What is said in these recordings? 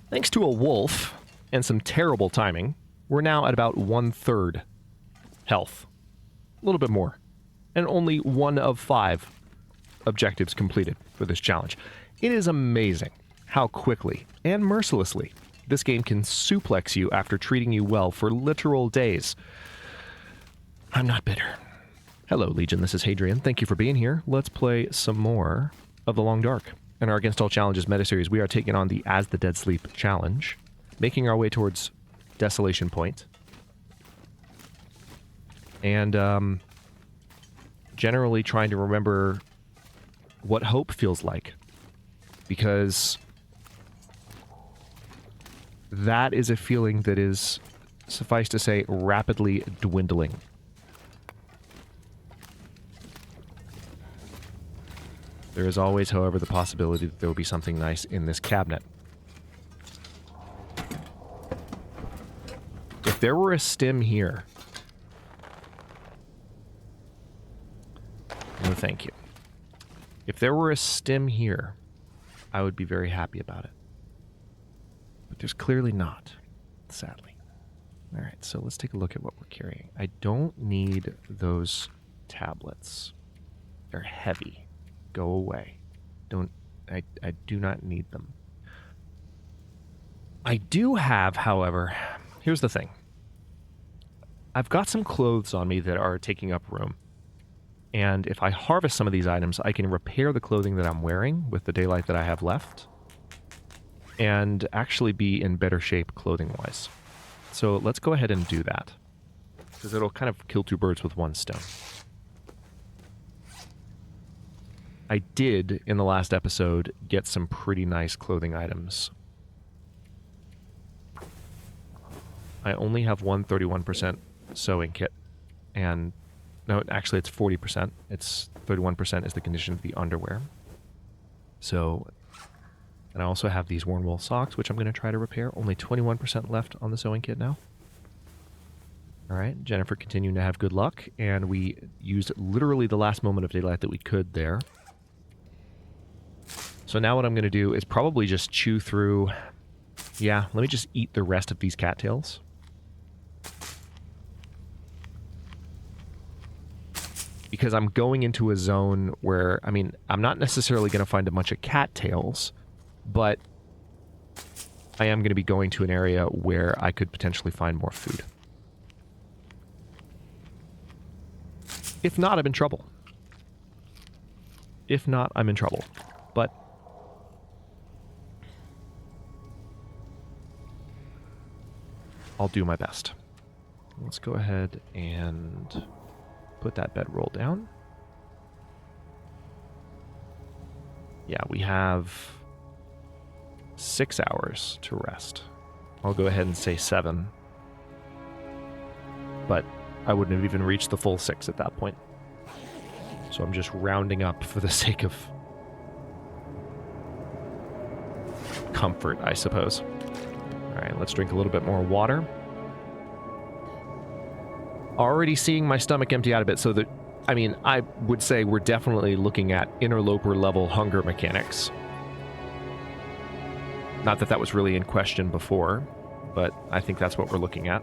Thanks to a wolf and some terrible timing, we're now at about 1/3 health. A little bit more. And only 1 of 5 objectives completed for this challenge. It is amazing how quickly and mercilessly this game can suplex you after treating you well for literal days. I'm not bitter. Hello, Legion. This is Hadrian. Thank you for being here. Let's play some more of The Long Dark. In our Against All Challenges meta-series, we are taking on the As the Dead Sleep challenge, making our way towards Desolation Point. And generally trying to remember what hope feels like. Because that is a feeling that is, suffice to say, rapidly dwindling. There is always, however, the possibility that there will be something nice in this cabinet. If there were a stim here... No, thank you. If there were a stim here, I would be very happy about it. But there's clearly not, sadly. Alright, so let's take a look at what we're carrying. I don't need those tablets. They're heavy. Go away. I do not need them. I do have, however, here's the thing. I've got some clothes on me that are taking up room. And if I harvest some of these items, I can repair the clothing that I'm wearing with the daylight that I have left. And actually be in better shape clothing-wise. So let's go ahead and do that. Because it'll kind of kill two birds with one stone. I did, in the last episode, get some pretty nice clothing items. I only have one 31% sewing kit. And, no, actually it's 40%. It's 31% is the condition of the underwear. So, and I also have these worn wool socks, which I'm going to try to repair. Only 21% left on the sewing kit now. Alright, Jennifer continuing to have good luck. And we used literally the last moment of daylight that we could there. So now what I'm going to do is probably just chew through... Yeah, let me just eat the rest of these cattails. Because I'm going into a zone where, I mean, I'm not necessarily going to find a bunch of cattails, but I am going to be going to an area where I could potentially find more food. If not, I'm in trouble. If not, I'm in trouble. But... I'll do my best. Let's go ahead and put that bedroll down. Yeah, we have 6 hours to rest. I'll go ahead and say 7. But I wouldn't have even reached the full 6 at that point. So I'm just rounding up for the sake of comfort, I suppose. Alright, let's drink a little bit more water. Already seeing my stomach empty out a bit, so that, I mean, I would say we're definitely looking at interloper level hunger mechanics. Not that that was really in question before, but I think that's what we're looking at.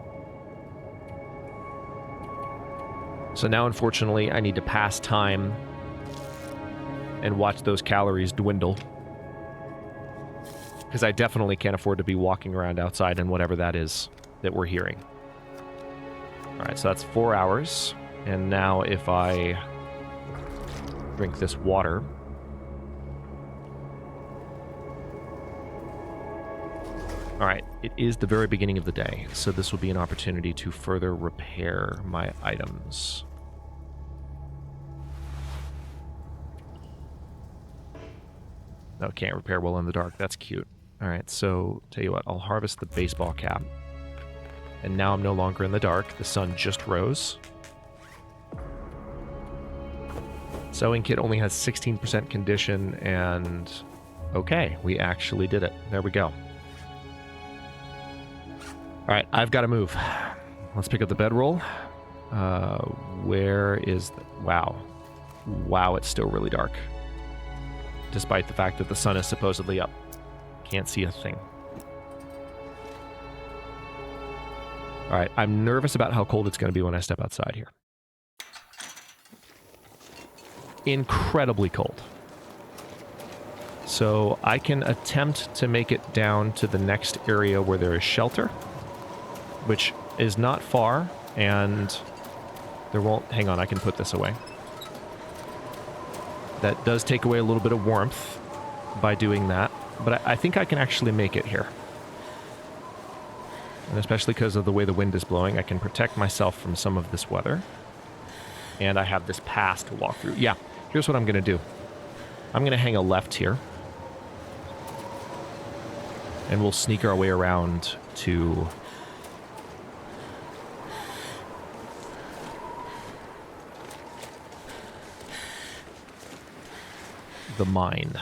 So now, unfortunately, I need to pass time and watch those calories dwindle. Because I definitely can't afford to be walking around outside in whatever that is that we're hearing. Alright, so that's 4 hours. And now if I drink this water... Alright, it is the very beginning of the day, so this will be an opportunity to further repair my items. No, can't repair well in the dark. That's cute. Alright, so, tell you what, I'll harvest the baseball cap. And now I'm no longer in the dark. The sun just rose. Sewing kit only has 16% condition, and... Okay, we actually did it. There we go. Alright, I've got to move. Let's pick up the bedroll. Where is the... Wow. Wow, it's still really dark. Despite the fact that the sun is supposedly up. Can't see a thing. All right, I'm nervous about how cold it's going to be when I step outside here. Incredibly cold. So I can attempt to make it down to the next area where there is shelter, which is not far, and there won't... Hang on, I can put this away. That does take away a little bit of warmth by doing that, but I think I can actually make it here. And especially because of the way the wind is blowing, I can protect myself from some of this weather. And I have this pass to walk through. Yeah, here's what I'm going to do. I'm going to hang a left here. And we'll sneak our way around to... the mine.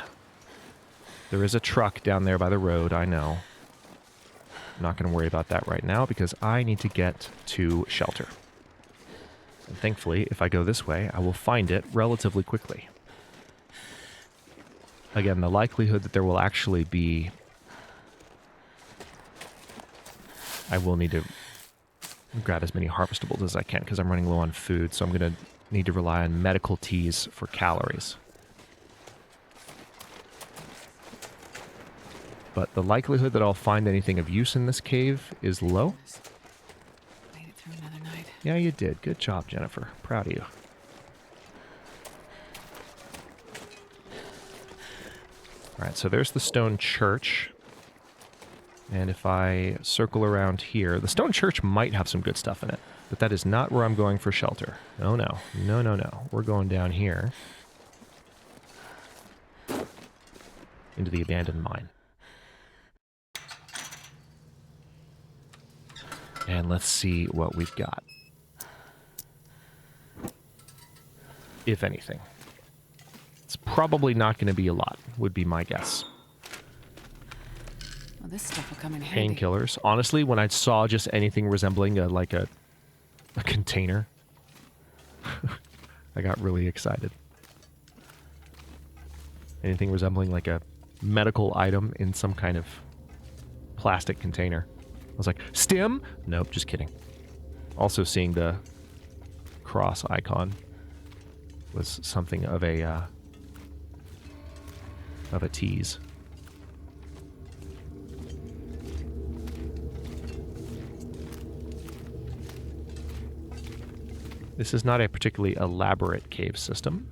There is a truck down there by the road, I know. I'm not going to worry about that right now because I need to get to shelter. And thankfully, if I go this way, I will find it relatively quickly. Again, the likelihood that there will actually be... I will need to grab as many harvestables as I can because I'm running low on food, so I'm going to need to rely on medical teas for calories. But the likelihood that I'll find anything of use in this cave is low. Made it through another night. Yeah, you did. Good job, Jennifer. Proud of you. Alright, so there's the stone church. And if I circle around here, the stone church might have some good stuff in it. But that is not where I'm going for shelter. Oh no. No, no, no. We're going down here. Into the abandoned mine. And let's see what we've got. If anything. It's probably not going to be a lot, would be my guess. Well, this stuff will come in handy. Painkillers. Honestly, when I saw just anything resembling a container, I got really excited. Anything resembling like a medical item in some kind of plastic container. I was like, stim? Nope, just kidding. Also seeing the cross icon was something of a tease. This is not a particularly elaborate cave system,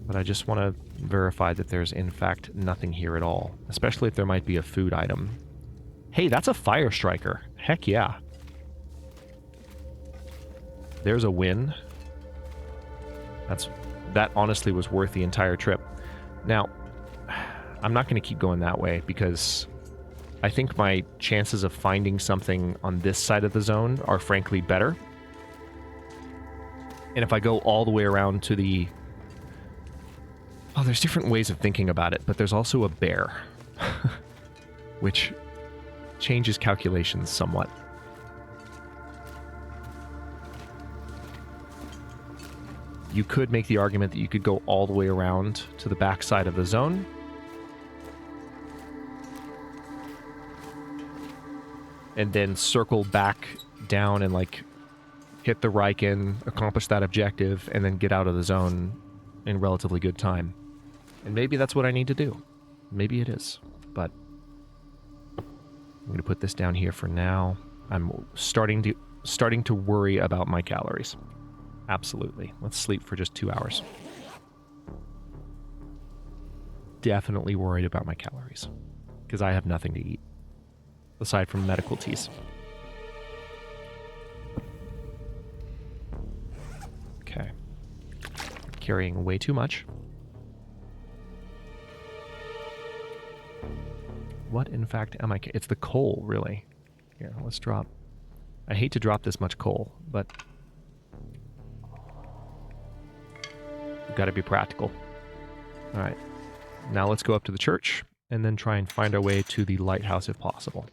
but I just want to verify that there's in fact nothing here at all, especially if there might be a food item. Hey, that's a fire striker. Heck yeah. There's a win. That honestly was worth the entire trip. Now, I'm not going to keep going that way because I think my chances of finding something on this side of the zone are frankly better. And if I go all the way around to the... Oh, there's different ways of thinking about it, but there's also a bear. Which changes calculations somewhat. You could make the argument that you could go all the way around to the backside of the zone. And then circle back down and, like, hit the Riken, accomplish that objective, and then get out of the zone in relatively good time. And maybe that's what I need to do. Maybe it is. But I'm going to put this down here for now. I'm starting to worry about my calories. Absolutely. Let's sleep for just 2 hours. Definitely worried about my calories. Because I have nothing to eat. Aside from medical teas. Okay. Carrying way too much. What, in fact, am I... It's the coal, really. Here, let's drop... I hate to drop this much coal, but... We've got to be practical. Alright. Now let's go up to the church, and then try and find our way to the lighthouse if possible.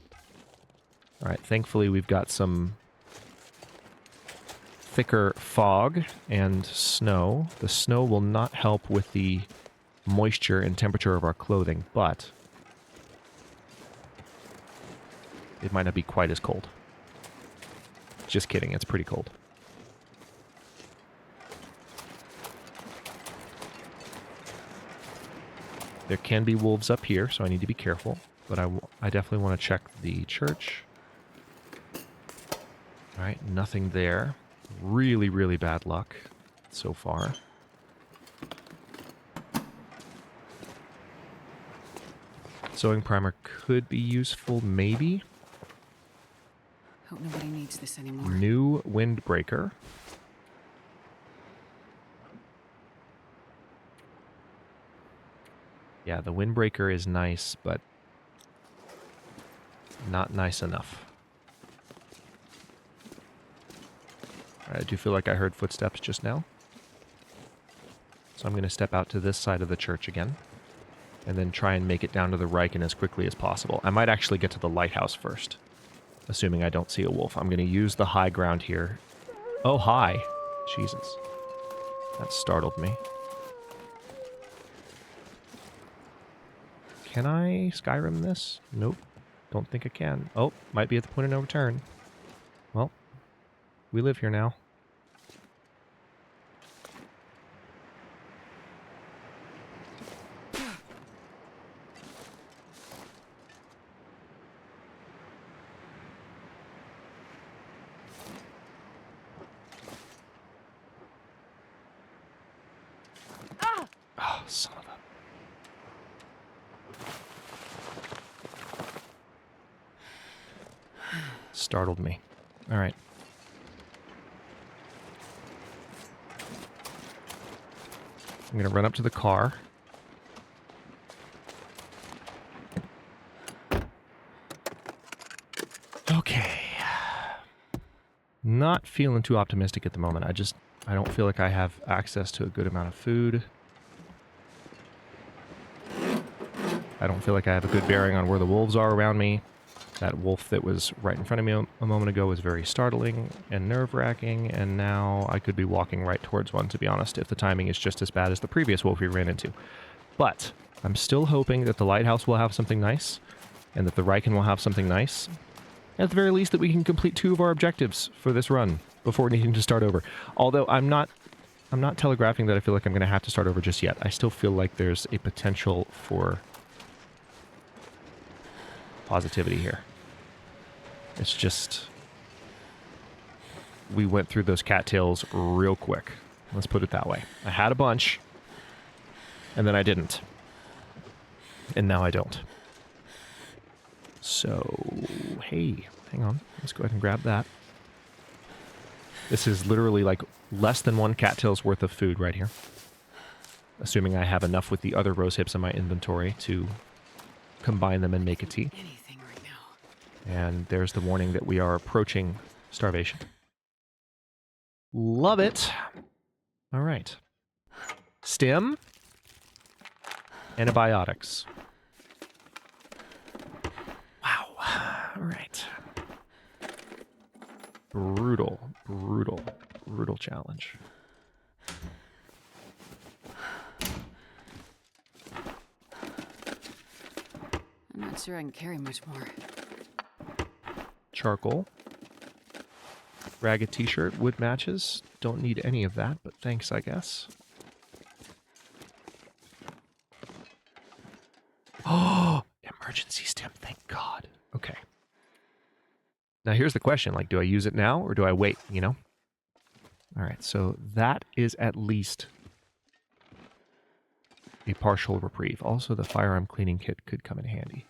Alright, thankfully we've got some thicker fog and snow. The snow will not help with the moisture and temperature of our clothing, but it might not be quite as cold. Just kidding, it's pretty cold. There can be wolves up here, so I need to be careful. But I definitely want to check the church. Alright, nothing there. Really, really bad luck so far. Sewing primer could be useful, maybe. Hope nobody needs this anymore. New windbreaker. Yeah, the windbreaker is nice, but not nice enough. I do feel like I heard footsteps just now. So I'm going to step out to this side of the church again. And then try and make it down to the Riken as quickly as possible. I might actually get to the lighthouse first. Assuming I don't see a wolf. I'm going to use the high ground here. Oh, hi. Jesus. That startled me. Can I Skyrim this? Nope. Don't think I can. Oh, might be at the point of no return. Well, we live here now. Oh, son of a... Startled me. All right. I'm going to run up to the car. Okay. Not feeling too optimistic at the moment. I don't feel like I have access to a good amount of food. I don't feel like I have a good bearing on where the wolves are around me. That wolf that was right in front of me a moment ago was very startling and nerve-wracking, and now I could be walking right towards one, to be honest, if the timing is just as bad as the previous wolf we ran into. But I'm still hoping that the lighthouse will have something nice, and that the Riken will have something nice. At the very least, that we can complete 2 of our objectives for this run before needing to start over. Although I'm not telegraphing that I feel like I'm going to have to start over just yet. I still feel like there's a potential for positivity here. It's just, we went through those cattails real quick. Let's put it that way. I had a bunch, and then I didn't. And now I don't. So, hey, hang on. Let's go ahead and grab that. This is literally like less than 1 cattail's worth of food right here. Assuming I have enough with the other rose hips in my inventory to combine them and make a tea. Anything right now. And there's the warning that we are approaching starvation. Love it. All right. Stim. Antibiotics. Wow. All right. Brutal, brutal, brutal challenge. I'm not sure I can carry much more. Charcoal. Ragged t-shirt, wood matches. Don't need any of that, but thanks, I guess. Oh, emergency stim, thank God. Okay. Now here's the question, like, do I use it now or do I wait, you know? All right, so that is at least a partial reprieve. Also, the firearm cleaning kit could come in handy.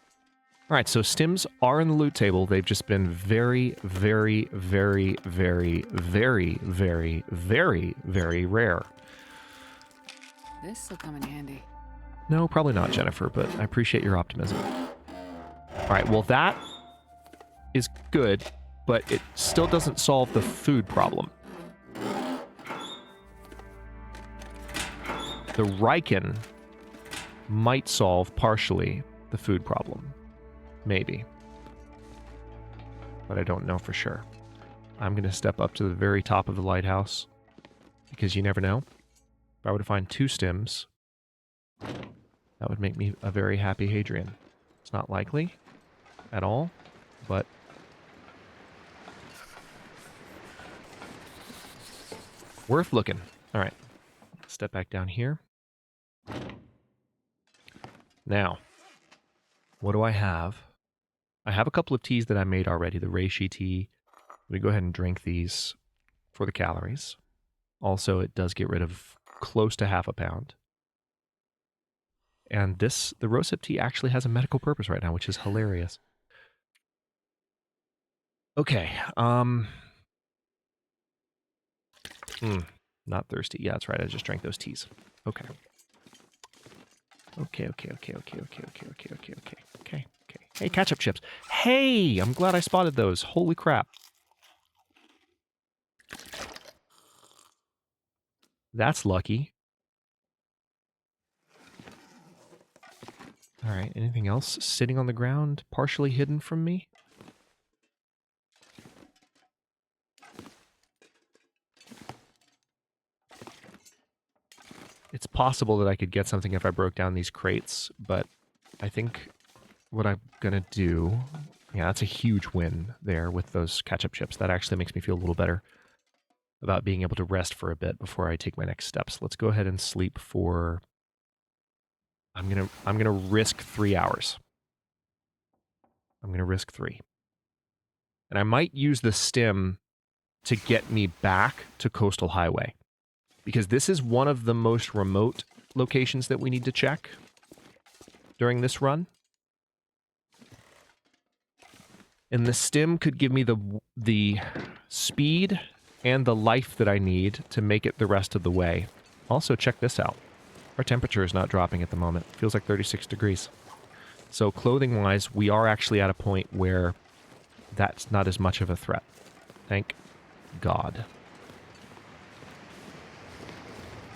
All right, so stims are in the loot table. They've just been very, very, very, very, very, very, very, very rare. This will come in handy. No, probably not, Jennifer, but I appreciate your optimism. All right, well, that is good, but it still doesn't solve the food problem. The Riken might solve partially the food problem. Maybe. But I don't know for sure. I'm going to step up to the very top of the lighthouse, because you never know. If I were to find 2 stims, that would make me a very happy Hadrian. It's not likely at all, but Worth looking. All right. Step back down here. Now, what do I have? I have a couple of teas that I made already. The reishi tea. Let me go ahead and drink these for the calories. Also, it does get rid of close to half a pound. And the rosehip tea actually has a medical purpose right now, which is hilarious. Okay, not thirsty. Yeah, that's right. I just drank those teas. Okay. Okay. Hey, ketchup chips. Hey, I'm glad I spotted those. Holy crap. That's lucky. All right, anything else sitting on the ground, partially hidden from me? It's possible that I could get something if I broke down these crates, but I think what I'm gonna do... Yeah, that's a huge win there with those ketchup chips. That actually makes me feel a little better about being able to rest for a bit before I take my next steps. Let's go ahead and sleep for... I'm gonna risk 3 hours. I'm gonna risk 3. And I might use the stim to get me back to Coastal Highway, because this is one of the most remote locations that we need to check during this run. And the stim could give me the speed and the life that I need to make it the rest of the way. Also, check this out. Our temperature is not dropping at the moment. It feels like 36 degrees. So clothing-wise, we are actually at a point where that's not as much of a threat. Thank God.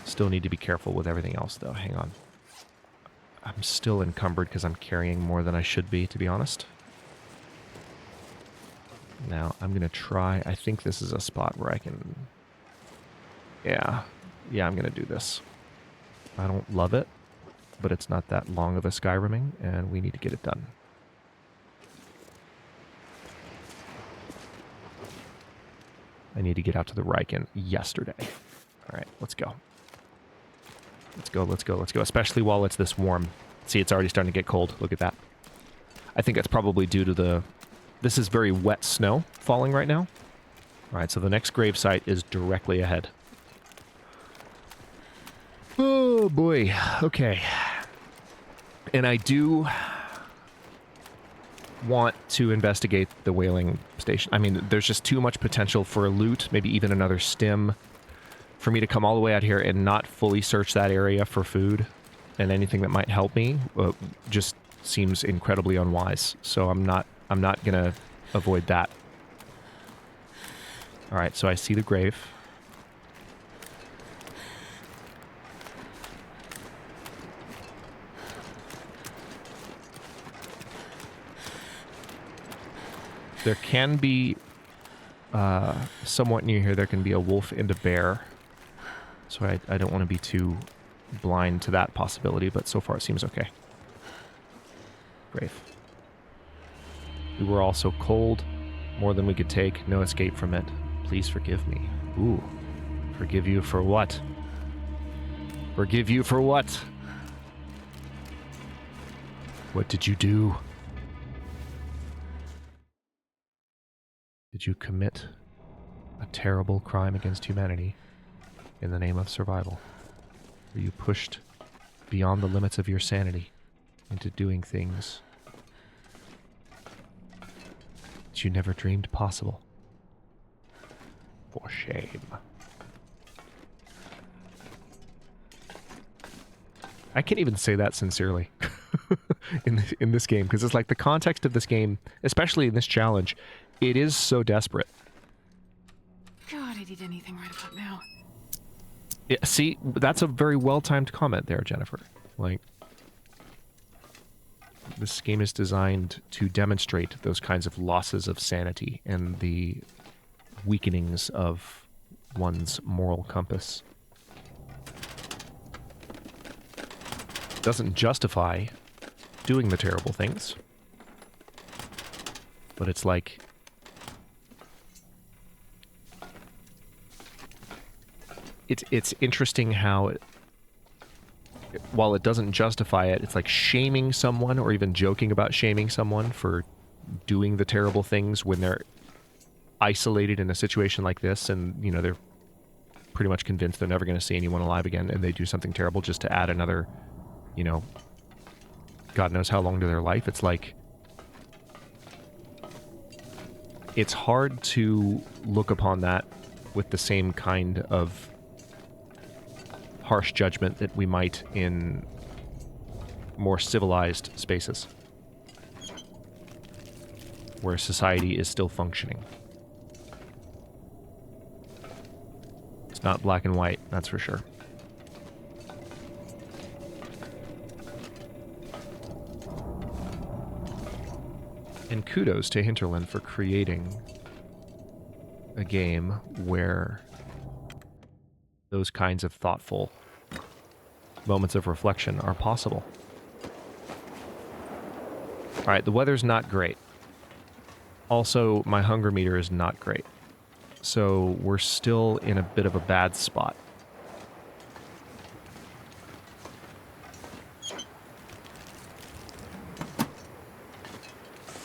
Still need to be careful with everything else, though. Hang on. I'm still encumbered because I'm carrying more than I should be, to be honest. Now, I'm going to try... I think this is a spot where I can... Yeah, I'm going to do this. I don't love it, but it's not that long of a Skyrimming, and we need to get it done. I need to get out to the Riken yesterday. All right, let's go. Let's go, especially while it's this warm. See, it's already starting to get cold. Look at that. I think that's probably due to the... This is very wet snow falling right now. All right, so the next gravesite is directly ahead. Oh, boy. Okay. And I do want to investigate the whaling station. I mean, there's just too much potential for a loot, maybe even another stim, for me to come all the way out here and not fully search that area for food and anything that might help me. Just seems incredibly unwise. So I'm not gonna avoid that. All right, so I see the grave. There can be, somewhat near here, there can be a wolf and a bear. So I don't want to be too blind to that possibility, but so far it seems okay. Grave. We were all so cold, more than we could take, no escape from it. Please forgive me. Ooh. Forgive you for what? Forgive you for what? What did you do? Did you commit a terrible crime against humanity in the name of survival? Were you pushed beyond the limits of your sanity into doing things that you never dreamed possible? For shame. I can't even say that sincerely in this game, because it's like the context of this game, especially in this challenge, it is so desperate. God, I'd eat anything right about now. Yeah, see, that's a very well-timed comment there, Jennifer. Like, this game is designed to demonstrate those kinds of losses of sanity and the weakenings of one's moral compass. It doesn't justify doing the terrible things, but it's like it's interesting how, while it doesn't justify it, it's like shaming someone or even joking about shaming someone for doing the terrible things when they're isolated in a situation like this, and, you know, they're pretty much convinced they're never going to see anyone alive again, and they do something terrible just to add another, you know, God knows how long to their life. It's like, it's hard to look upon that with the same kind of harsh judgment that we might in more civilized spaces, where society is still functioning. It's not black and white, that's for sure. And kudos to Hinterland for creating a game where those kinds of thoughtful moments of reflection are possible. Alright, the weather's not great. Also, my hunger meter is not great. So we're still in a bit of a bad spot.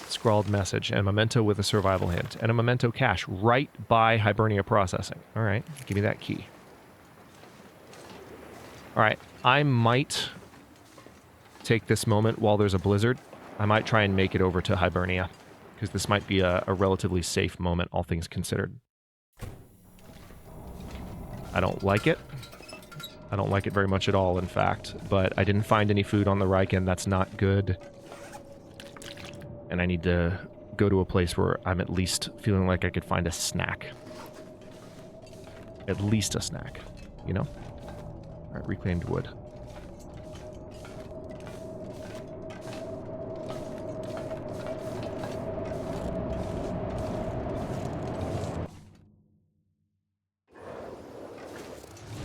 Scrawled message, and a memento with a survival hint, and a memento cache right by Hibernia processing. Alright, give me that key. Alright, I might take this moment while there's a blizzard. I might try and make it over to Hibernia, because this might be a relatively safe moment, all things considered. I don't like it. I don't like it very much at all, in fact, but I didn't find any food on the Riken. That's not good. And I need to go to a place where I'm at least feeling like I could find a snack. At least a snack, you know? Alright, reclaimed wood.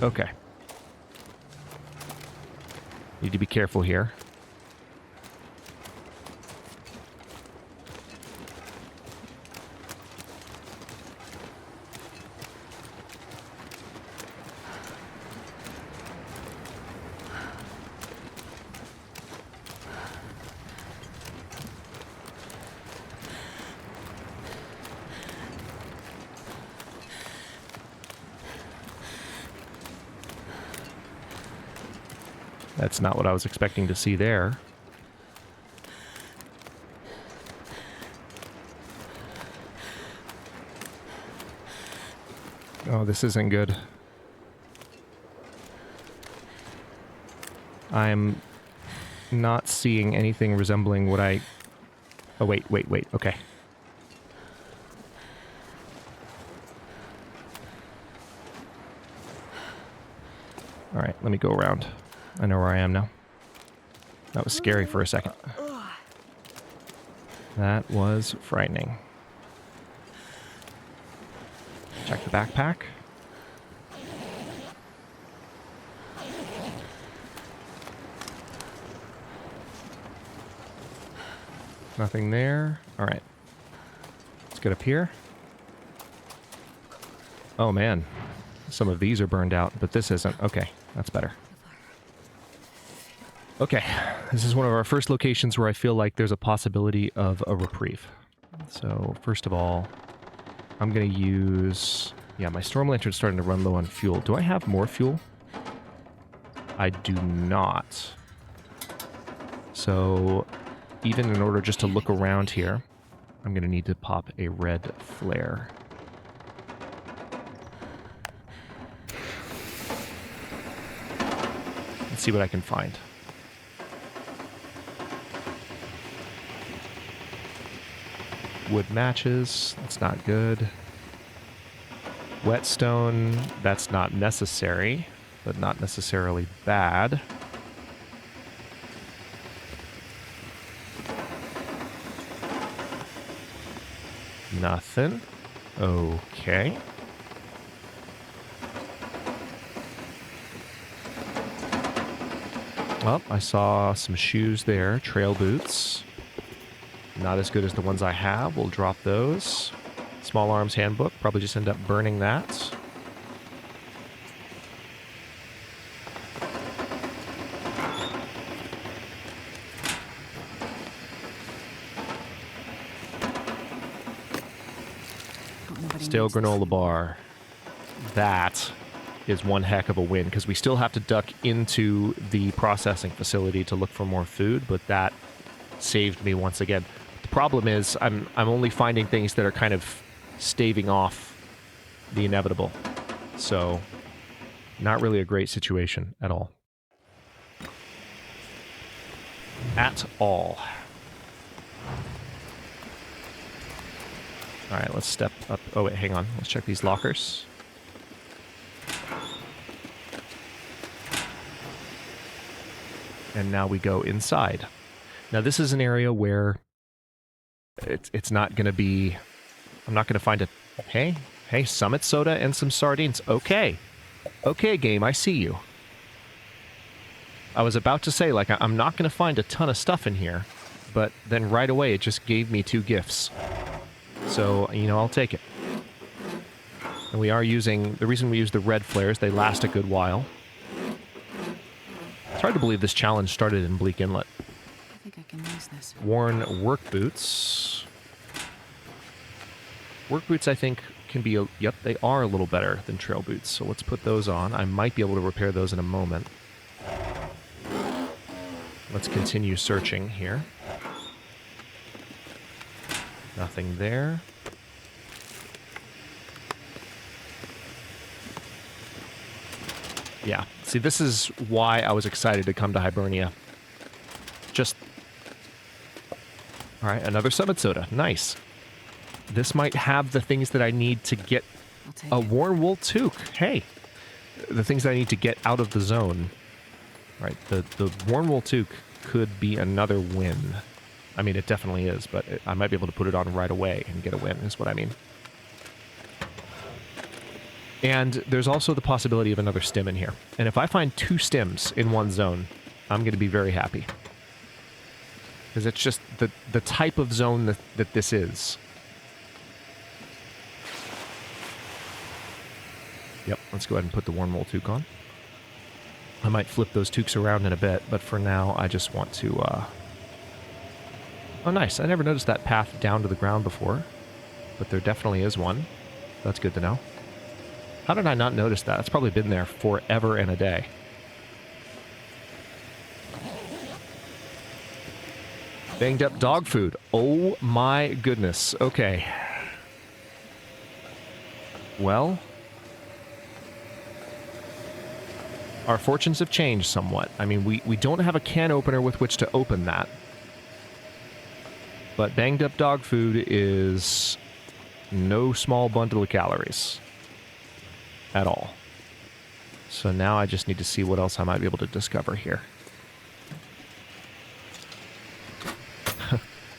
Okay. Need to be careful here. That's not what I was expecting to see there. Oh, this isn't good. I'm not seeing anything resembling what I... Oh, wait. Okay. Alright, let me go around. I know where I am now. That was scary for a second. That was frightening. Check the backpack. Nothing there. Alright. Let's get up here. Oh man. Some of these are burned out, but this isn't. Okay, that's better. Okay, this is one of our first locations where I feel like there's a possibility of a reprieve. So, first of all, I'm going to use... Yeah, my storm lantern's starting to run low on fuel. Do I have more fuel? I do not. So, even in order just to look around here, I'm going to need to pop a red flare. Let's see what I can find. Wood matches, that's not good. Whetstone, that's not necessary, but not necessarily bad. Nothing. Okay. Well, I saw some shoes there, trail boots. Not as good as the ones I have. We'll drop those. Small Arms Handbook. Probably just end up burning that. Stale needs this granola anymore. bar. That is one heck of a win, because we still have to duck into the processing facility to look for more food, but that saved me once again. The problem is I'm only finding things that are kind of staving off the inevitable. So, not really a great situation at all. At all. Alright, let's step up. Oh, wait, hang on. Let's check these lockers. And now we go inside. Now, this is an area where it's not going to be... I'm not going to find a... Hey, Summit Soda and some sardines. Okay. Okay, game, I see you. I was about to say, like, I'm not going to find a ton of stuff in here, but then right away it just gave me 2 gifts. So, you know, I'll take it. And we are using... The reason we use the red flares, they last a good while. It's hard to believe this challenge started in Bleak Inlet. I think I can use this. Worn work boots. Work boots, I think, can be... Yep, they are a little better than trail boots. So let's put those on. I might be able to repair those in a moment. Let's continue searching here. Nothing there. Yeah. See, this is why I was excited to come to Hibernia. Just... Alright, another Summit Soda. Nice. This might have the things that I need to get I'll take a it. worn wool toque. Hey. The things that I need to get out of the zone. Right, the worn wool toque could be another win. I mean, it definitely is, but I might be able to put it on right away and get a win, is what I mean. And there's also the possibility of another stim in here. And if I find 2 stims in one zone, I'm going to be very happy. Because it's just the type of zone that this is. Yep, let's go ahead and put the worn wool toque on. I might flip those toques around in a bit, but for now, I just want to... Oh, nice. I never noticed that path down to the ground before, but there definitely is one. That's good to know. How did I not notice that? It's probably been there forever and a day. Banged up dog food. Oh my goodness. Okay. Well... Our fortunes have changed somewhat. I mean, we don't have a can opener with which to open that. But banged up dog food is no small bundle of calories. At all. So now I just need to see what else I might be able to discover here.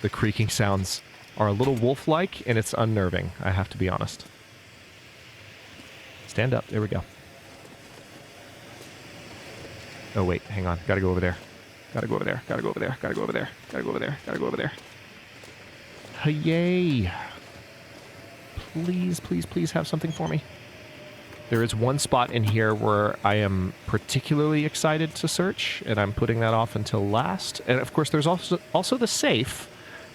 The creaking sounds are a little wolf-like, and it's unnerving, I have to be honest. Stand up. There we go. Oh, wait, hang on. Gotta go over there. Gotta go over there. Gotta go over there. Gotta go over there. Gotta go over there. Gotta go over there. Yay! Please, please, please have something for me. There is one spot in here where I am particularly excited to search, and I'm putting that off until last. And of course, there's also the safe,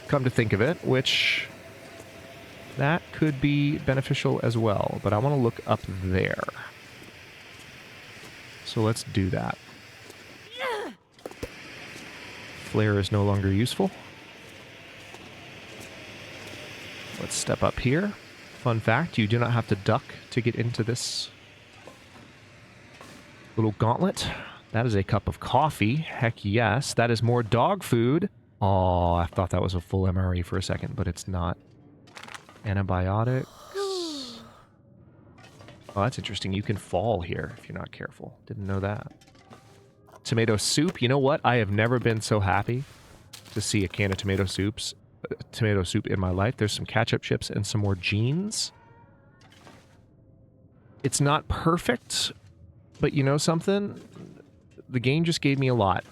come to think of it, which that could be beneficial as well. But I want to look up there. So let's do that. Flare is no longer useful. Let's step up here. Fun fact, you do not have to duck to get into this little gauntlet. That is a cup of coffee. Heck yes. That is more dog food. Oh, I thought that was a full MRE for a second, but it's not. Antibiotics. Oh, that's interesting. You can fall here if you're not careful. Didn't know that. Tomato soup. You know what? I have never been so happy to see a can of tomato soup in my life. There's some ketchup chips and some more jeans. It's not perfect, but you know something? The game just gave me a lot.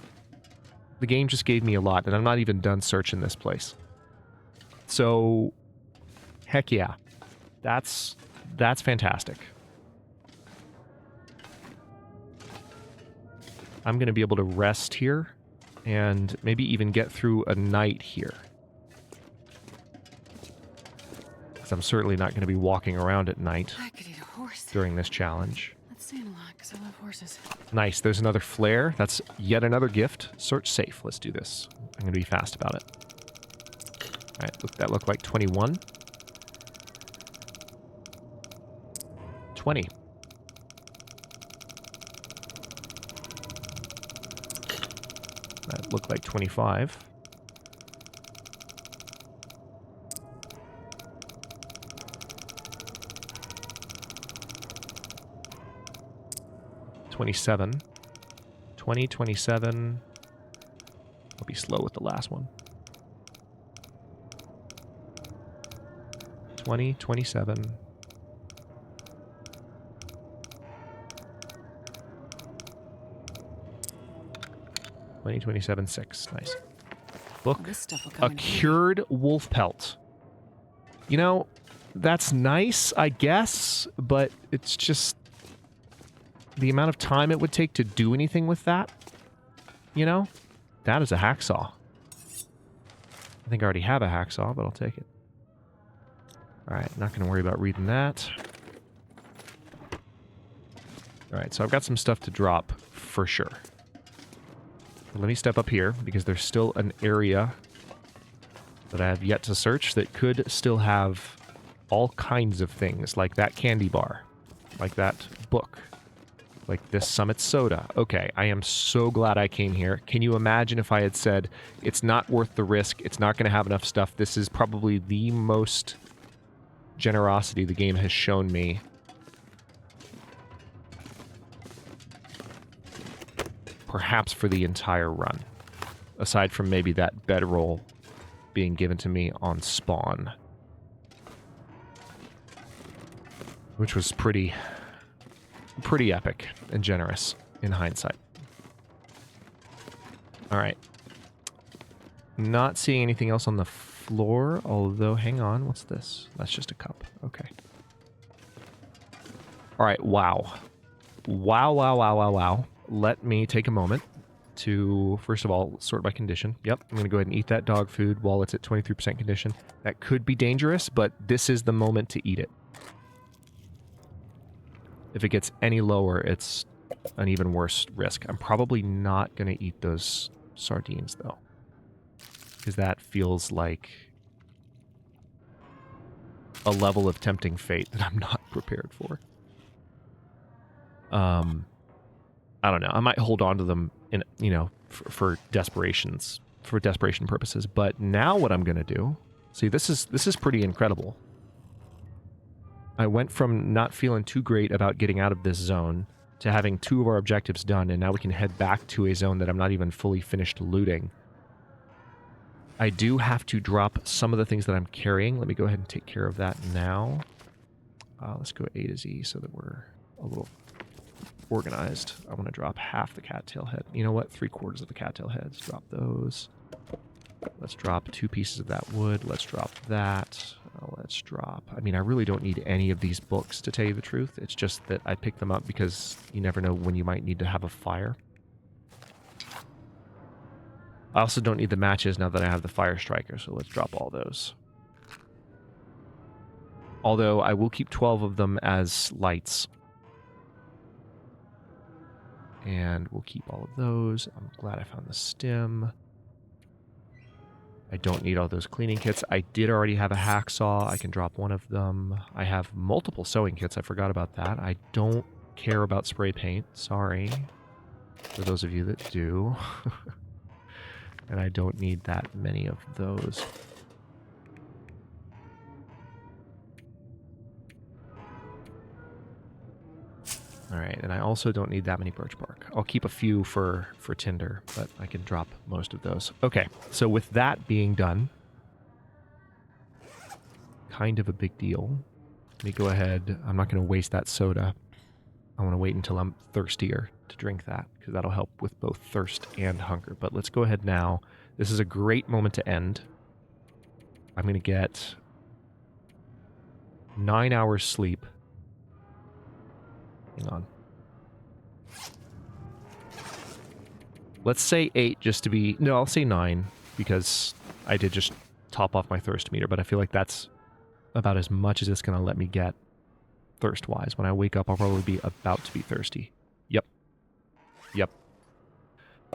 The game just gave me a lot, and I'm not even done searching this place. So, heck yeah. That's fantastic. I'm going to be able to rest here and maybe even get through a night here. because I'm certainly not going to be walking around at night I could eat a horse. during this challenge. That's saying a lot, because I love horses. Nice. There's another flare. That's yet another gift. Search safe. Let's do this. I'm going to be fast about it. All right. That looked like 21. 20. That looked like 25. $27. 20, 27. I'll be slow with the last one. 20, 27. 27, 6. Nice. Book. This stuff will come A in handy. cured wolf pelt. You know, that's nice, I guess, but it's just the amount of time it would take to do anything with that. You know? That is a hacksaw. I think I already have a hacksaw, but I'll take it. Alright, not going to worry about reading that. Alright, so I've got some stuff to drop for sure. Let me step up here, because there's still an area that I have yet to search that could still have all kinds of things, like that candy bar, like that book, like this Summit soda. Okay, I am so glad I came here. Can you imagine if I had said, it's not worth the risk, it's not going to have enough stuff? This is probably the most generosity the game has shown me. Perhaps for the entire run. Aside from maybe that bedroll being given to me on spawn. Which was pretty epic and generous in hindsight. Alright. Not seeing anything else on the floor, although, hang on, what's this? That's just a cup. Okay. Alright, wow. Wow. Let me take a moment to, first of all, sort by condition. Yep, I'm going to go ahead and eat that dog food while it's at 23% condition. That could be dangerous, but this is the moment to eat it. If it gets any lower, it's an even worse risk. I'm probably not going to eat those sardines, though. Because that feels like a level of tempting fate that I'm not prepared for. I don't know. I might hold on to them in, for desperation purposes. But now what I'm going to do, see, this is pretty incredible. I went from not feeling too great about getting out of this zone to having 2 of our objectives done, and now we can head back to a zone that I'm not even fully finished looting. I do have to drop some of the things that I'm carrying. Let me go ahead and take care of that now. Let's go A to Z so that we're a little organized. I want to drop half the cattail head. You know what? 3/4 of the cattail heads. Drop those. Let's drop 2 pieces of that wood. Let's drop that. Let's drop... I mean, I really don't need any of these books, to tell you the truth. It's just that I picked them up because you never know when you might need to have a fire. I also don't need the matches now that I have the fire striker, so let's drop all those. Although I will keep 12 of them as lights. And we'll keep all of those. I'm glad I found the stem. I don't need all those cleaning kits. I did already have a hacksaw. I can drop one of them. I have multiple sewing kits. I forgot about that. I don't care about spray paint. Sorry. For those of you that do. And I don't need that many of those. Alright, and I also don't need that many birch bark. I'll keep a few for tinder, but I can drop most of those. Okay, so with that being done, kind of a big deal. Let me go ahead. I'm not going to waste that soda. I want to wait until I'm thirstier to drink that, because that'll help with both thirst and hunger. But let's go ahead now. This is a great moment to end. I'm going to get 9 hours sleep. Hang on. Let's say 8 just to be... No, I'll say 9 because I did just top off my thirst meter, but I feel like that's about as much as it's going to let me get thirst-wise. When I wake up, I'll probably be about to be thirsty. Yep. Yep.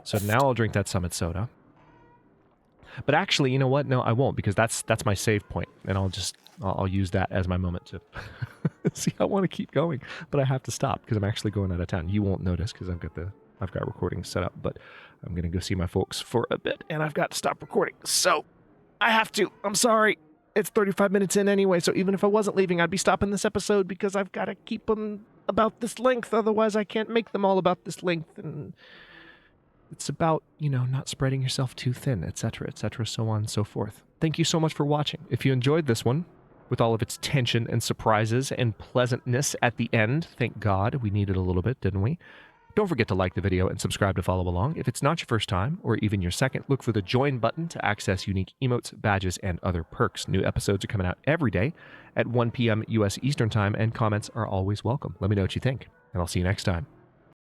So now I'll drink that Summit Soda. But actually, you know what? No, I won't, because that's my save point, and I'll use that as my moment to see. I want to keep going, but I have to stop because I'm actually going out of town. You won't notice because I've got recording set up, but I'm gonna go see my folks for a bit, and I've got to stop recording. So I have to. I'm sorry. It's 35 minutes in anyway, so even if I wasn't leaving, I'd be stopping this episode because I've got to keep them about this length. Otherwise, I can't make them all about this length. And it's about, not spreading yourself too thin, etc., so on and so forth. Thank you so much for watching. If you enjoyed this one, with all of its tension and surprises and pleasantness at the end, thank God, we needed a little bit, didn't we? Don't forget to like the video and subscribe to follow along. If it's not your first time, or even your second, look for the join button to access unique emotes, badges, and other perks. New episodes are coming out every day at 1 p.m. U.S. Eastern Time, and comments are always welcome. Let me know what you think, and I'll see you next time.